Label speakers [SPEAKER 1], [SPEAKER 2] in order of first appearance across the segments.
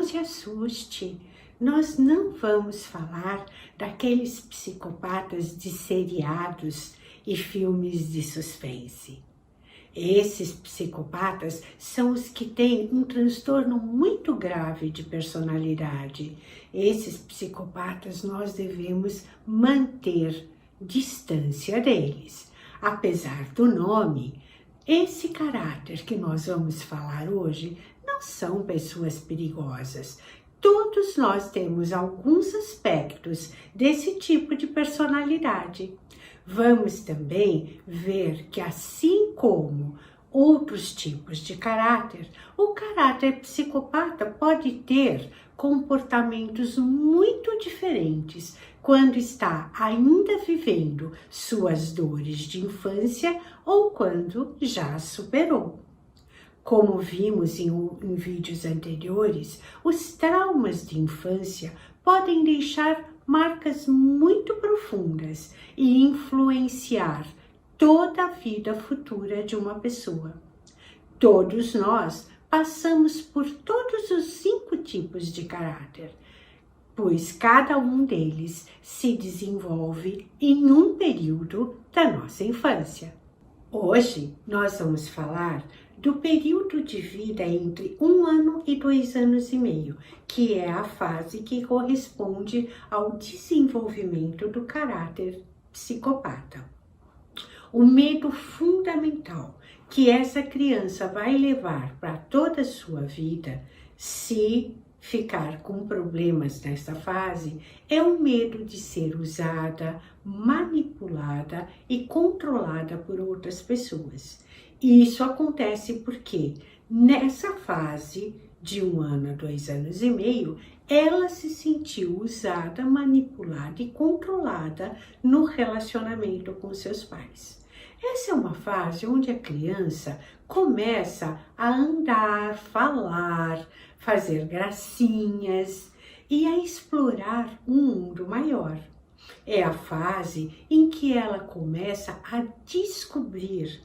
[SPEAKER 1] se assuste, nós não vamos falar daqueles psicopatas de seriados e filmes de suspense. Esses psicopatas são os que têm um transtorno muito grave de personalidade. Esses psicopatas nós devemos manter distância deles. Apesar do nome, esse caráter que nós vamos falar hoje não são pessoas perigosas. Todos nós temos alguns aspectos desse tipo de personalidade. Vamos também ver que, assim como outros tipos de caráter, o caráter psicopata pode ter comportamentos muito diferentes quando está ainda vivendo suas dores de infância ou quando já superou. Como vimos em vídeos anteriores, os traumas de infância podem deixar marcas muito profundas e influenciar toda a vida futura de uma pessoa. Todos nós passamos por todos os 5 tipos de caráter, pois cada um deles se desenvolve em um período da nossa infância. Hoje nós vamos falar do período de vida entre 1 ano e 2 anos e meio, que é a fase que corresponde ao desenvolvimento do caráter psicopata. O medo fundamental que essa criança vai levar para toda a sua vida, se ficar com problemas nessa fase, é o medo de ser usada, manipulada e controlada por outras pessoas. E isso acontece porque nessa fase de 1 ano a 2 anos e meio, ela se sentiu usada, manipulada e controlada no relacionamento com seus pais. Essa é uma fase onde a criança começa a andar, falar, fazer gracinhas e a explorar um mundo maior. É a fase em que ela começa a descobrir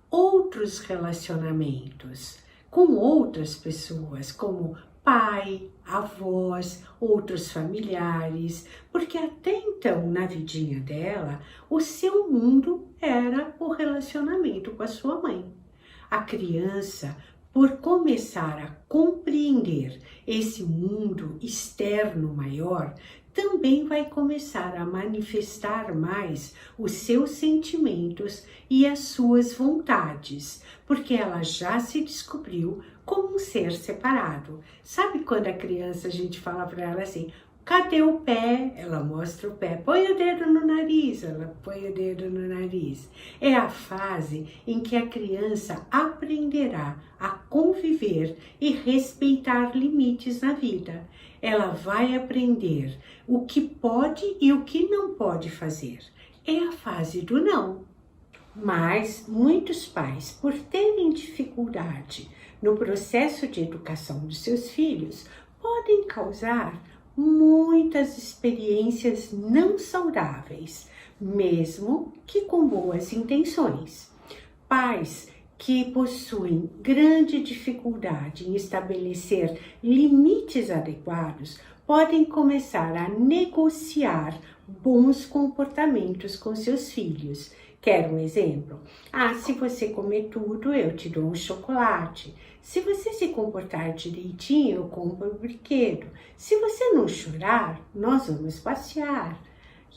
[SPEAKER 1] outros relacionamentos com outras pessoas, como pai, avós, outros familiares, porque até então, na vidinha dela, o seu mundo era o relacionamento com a sua mãe. A criança, por começar a compreender esse mundo externo maior, também vai começar a manifestar mais os seus sentimentos e as suas vontades, porque ela já se descobriu como um ser separado. Sabe quando a criança, a gente fala para ela assim, cadê o pé? Ela mostra o pé. Põe o dedo no nariz. Ela põe o dedo no nariz. É a fase em que a criança aprenderá a conviver e respeitar limites na vida. Ela vai aprender o que pode e o que não pode fazer. É a fase do não. Mas muitos pais, por terem dificuldade no processo de educação dos seus filhos, podem causar muitas experiências não saudáveis, mesmo que com boas intenções. Pais que possuem grande dificuldade em estabelecer limites adequados podem começar a negociar bons comportamentos com seus filhos. Quer um exemplo? Se você comer tudo, eu te dou um chocolate. Se você se comportar direitinho, eu compro um brinquedo. Se você não chorar, nós vamos passear.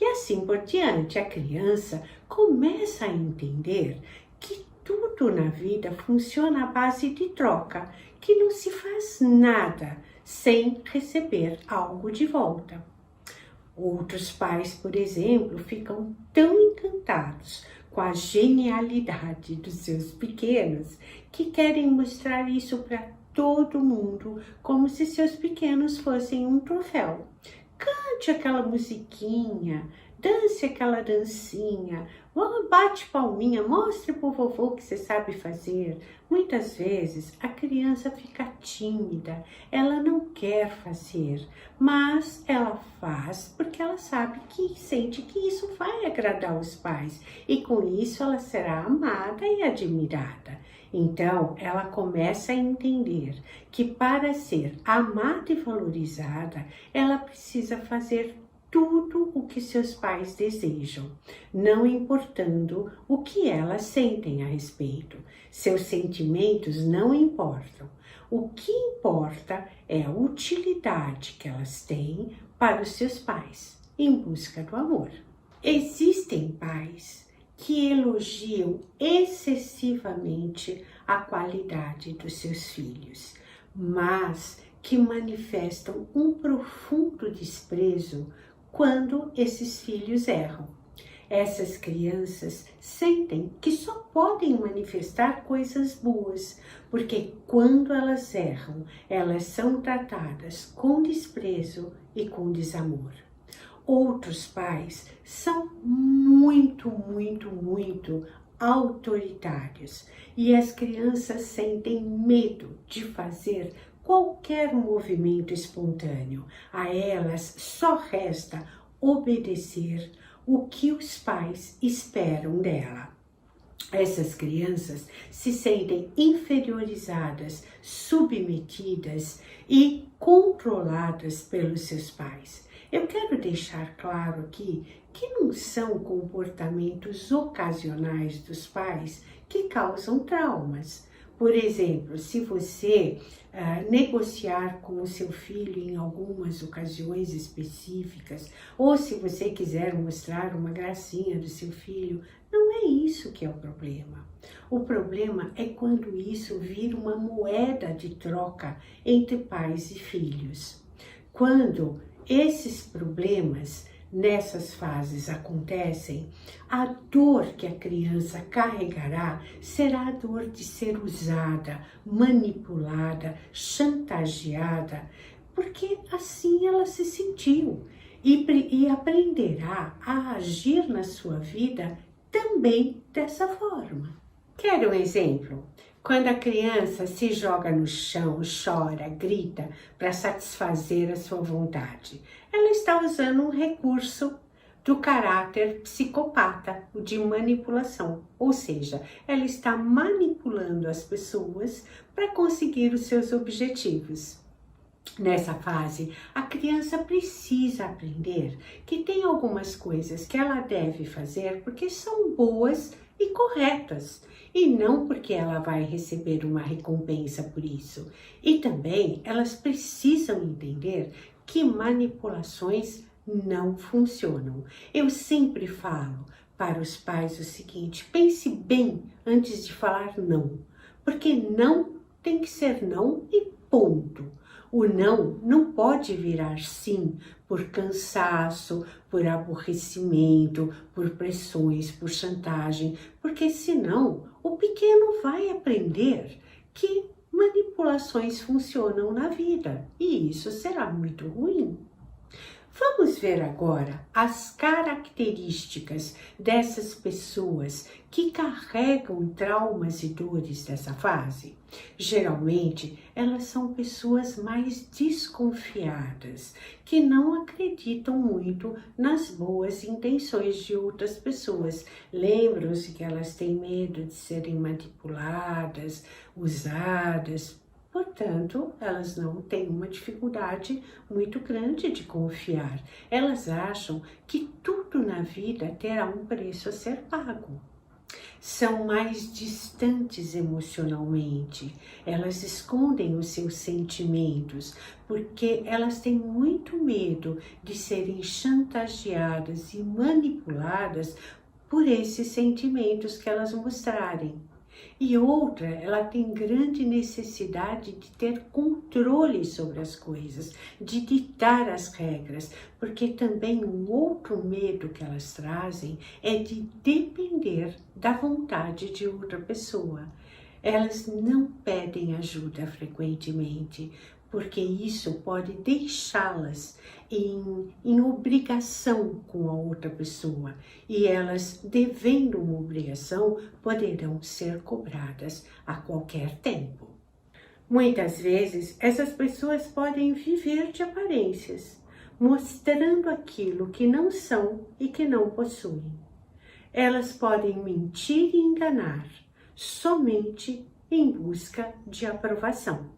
[SPEAKER 1] E assim por diante, a criança começa a entender que tudo na vida funciona à base de troca, que não se faz nada sem receber algo de volta. Outros pais, por exemplo, ficam tão encantados com a genialidade dos seus pequenos que querem mostrar isso para todo mundo, como se seus pequenos fossem um troféu. Cante aquela musiquinha, dance aquela dancinha, bate palminha, mostre pro vovô que você sabe fazer. Muitas vezes a criança fica tímida, ela não quer fazer, mas ela faz porque ela sabe que sente que isso vai agradar os pais e com isso ela será amada e admirada. Então, ela começa a entender que para ser amada e valorizada, ela precisa fazer tudo o que seus pais desejam, não importando o que elas sentem a respeito. Seus sentimentos não importam. O que importa é a utilidade que elas têm para os seus pais, em busca do amor. Existem pais que elogiam excessivamente a qualidade dos seus filhos, mas que manifestam um profundo desprezo quando esses filhos erram. Essas crianças sentem que só podem manifestar coisas boas, porque quando elas erram, elas são tratadas com desprezo e com desamor. Outros pais são muito autoritários e as crianças sentem medo de fazer qualquer movimento espontâneo. A elas só resta obedecer o que os pais esperam dela. Essas crianças se sentem inferiorizadas, submetidas e controladas pelos seus pais. Eu quero deixar claro aqui que não são comportamentos ocasionais dos pais que causam traumas. Por exemplo, se você negociar com o seu filho em algumas ocasiões específicas, ou se você quiser mostrar uma gracinha do seu filho, não é isso que é o problema. O problema é quando isso vira uma moeda de troca entre pais e filhos. Quando esses problemas nessas fases acontecem, a dor que a criança carregará será a dor de ser usada, manipulada, chantageada, porque assim ela se sentiu e aprenderá a agir na sua vida também dessa forma. Quer um exemplo? Quando a criança se joga no chão, chora, grita para satisfazer a sua vontade, ela está usando um recurso do caráter psicopata, o de manipulação. Ou seja, ela está manipulando as pessoas para conseguir os seus objetivos. Nessa fase, a criança precisa aprender que tem algumas coisas que ela deve fazer porque são boas e corretas, e não porque ela vai receber uma recompensa por isso. E também elas precisam entender que manipulações não funcionam. Eu sempre falo para os pais o seguinte: pense bem antes de falar não, porque não tem que ser não e ponto. O não pode virar sim por cansaço, por aborrecimento, por pressões, por chantagem, porque senão o pequeno vai aprender que manipulações funcionam na vida e isso será muito ruim. Vamos ver agora as características dessas pessoas que carregam traumas e dores dessa fase. Geralmente, elas são pessoas mais desconfiadas, que não acreditam muito nas boas intenções de outras pessoas. Lembram-se que elas têm medo de serem manipuladas, usadas. Portanto, elas não têm uma dificuldade muito grande de confiar. Elas acham que tudo na vida terá um preço a ser pago. São mais distantes emocionalmente. Elas escondem os seus sentimentos porque elas têm muito medo de serem chantageadas e manipuladas por esses sentimentos que elas mostrarem. E outra, ela tem grande necessidade de ter controle sobre as coisas, de ditar as regras, porque também um outro medo que elas trazem é de depender da vontade de outra pessoa. Elas não pedem ajuda frequentemente, porque isso pode deixá-las em obrigação com a outra pessoa. E elas, devendo uma obrigação, poderão ser cobradas a qualquer tempo. Muitas vezes, essas pessoas podem viver de aparências, mostrando aquilo que não são e que não possuem. Elas podem mentir e enganar somente em busca de aprovação.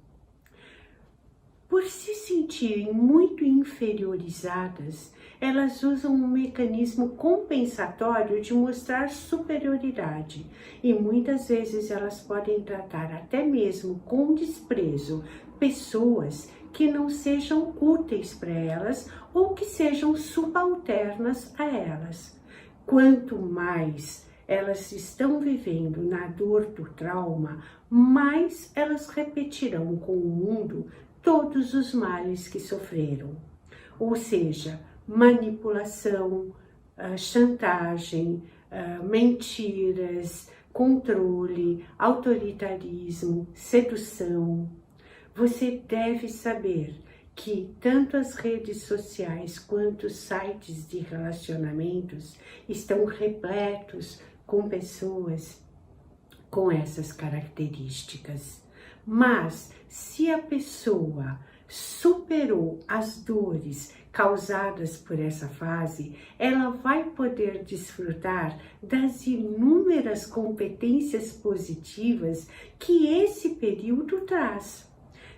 [SPEAKER 1] Por se sentirem muito inferiorizadas, elas usam um mecanismo compensatório de mostrar superioridade e muitas vezes elas podem tratar até mesmo com desprezo pessoas que não sejam úteis para elas ou que sejam subalternas a elas. Quanto mais elas estão vivendo na dor do trauma, mais elas repetirão com o mundo todos os males que sofreram. Ou seja, manipulação, chantagem, mentiras, controle, autoritarismo, sedução. Você deve saber que tanto as redes sociais quanto os sites de relacionamentos estão repletos com pessoas com essas características. Mas se a pessoa superou as dores causadas por essa fase, ela vai poder desfrutar das inúmeras competências positivas que esse período traz.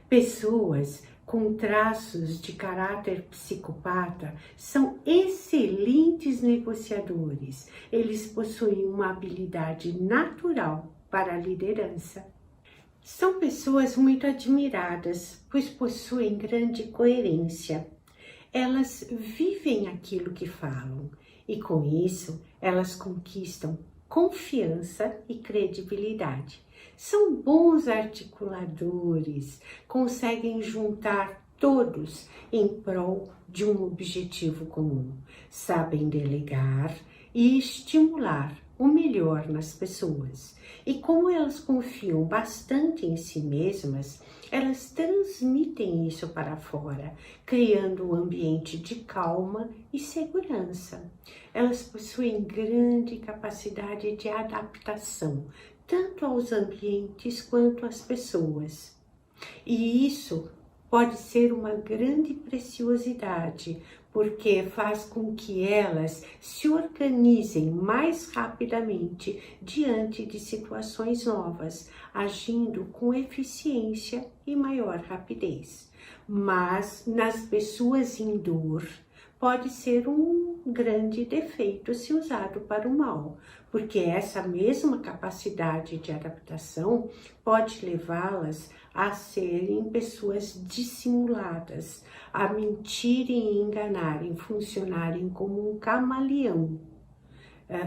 [SPEAKER 1] Pessoas com traços de caráter psicopata são excelentes negociadores. Eles possuem uma habilidade natural para a liderança. São pessoas muito admiradas, pois possuem grande coerência. Elas vivem aquilo que falam e com isso elas conquistam confiança e credibilidade. São bons articuladores, conseguem juntar todos em prol de um objetivo comum. Sabem delegar e estimular o melhor nas pessoas. E como elas confiam bastante em si mesmas, elas transmitem isso para fora, criando um ambiente de calma e segurança. Elas possuem grande capacidade de adaptação, tanto aos ambientes quanto às pessoas. E isso pode ser uma grande preciosidade, porque faz com que elas se organizem mais rapidamente diante de situações novas, agindo com eficiência e maior rapidez. Mas nas pessoas em dor, pode ser um grande defeito se usado para o mal, porque essa mesma capacidade de adaptação pode levá-las a serem pessoas dissimuladas, a mentirem e enganarem, funcionarem como um camaleão,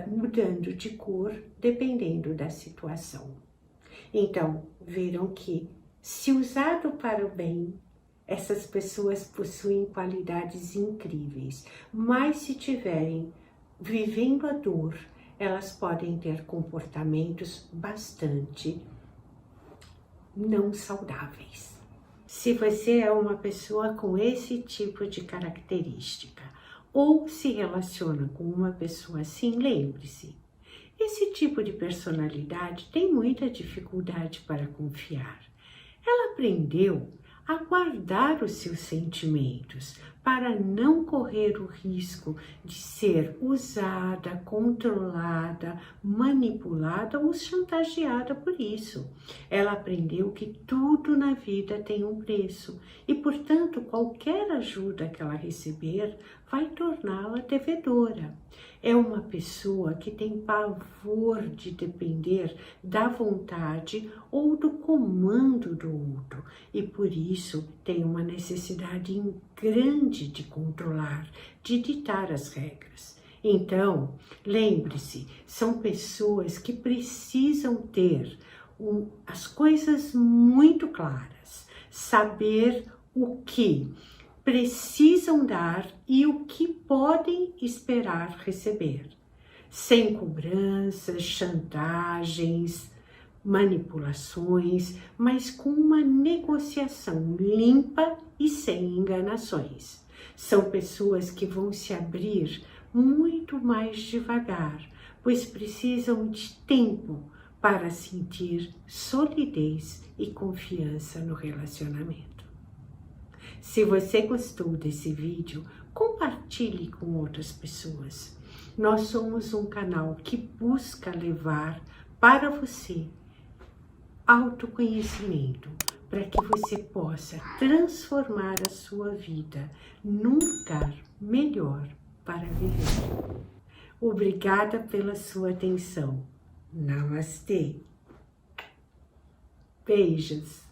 [SPEAKER 1] mudando de cor dependendo da situação. Então, viram que, se usado para o bem, essas pessoas possuem qualidades incríveis, mas se tiverem vivendo a dor, elas podem ter comportamentos bastante não saudáveis. Se você é uma pessoa com esse tipo de característica ou se relaciona com uma pessoa assim, lembre-se, esse tipo de personalidade tem muita dificuldade para confiar. Ela aprendeu a guardar os seus sentimentos para não correr o risco de ser usada, controlada, manipulada ou chantageada por isso. Ela aprendeu que tudo na vida tem um preço e, portanto, qualquer ajuda que ela receber vai torná-la devedora. É uma pessoa que tem pavor de depender da vontade ou do comando do outro e por isso tem uma necessidade grande de controlar, de ditar as regras. Então, lembre-se, são pessoas que precisam ter as coisas muito claras, saber o que precisam dar e o que podem esperar receber, sem cobranças, chantagens, manipulações, mas com uma negociação limpa e sem enganações. São pessoas que vão se abrir muito mais devagar, pois precisam de tempo para sentir solidez e confiança no relacionamento. Se você gostou desse vídeo, compartilhe com outras pessoas. Nós somos um canal que busca levar para você autoconhecimento para que você possa transformar a sua vida num lugar melhor para viver. Obrigada pela sua atenção. Namastê. Beijos.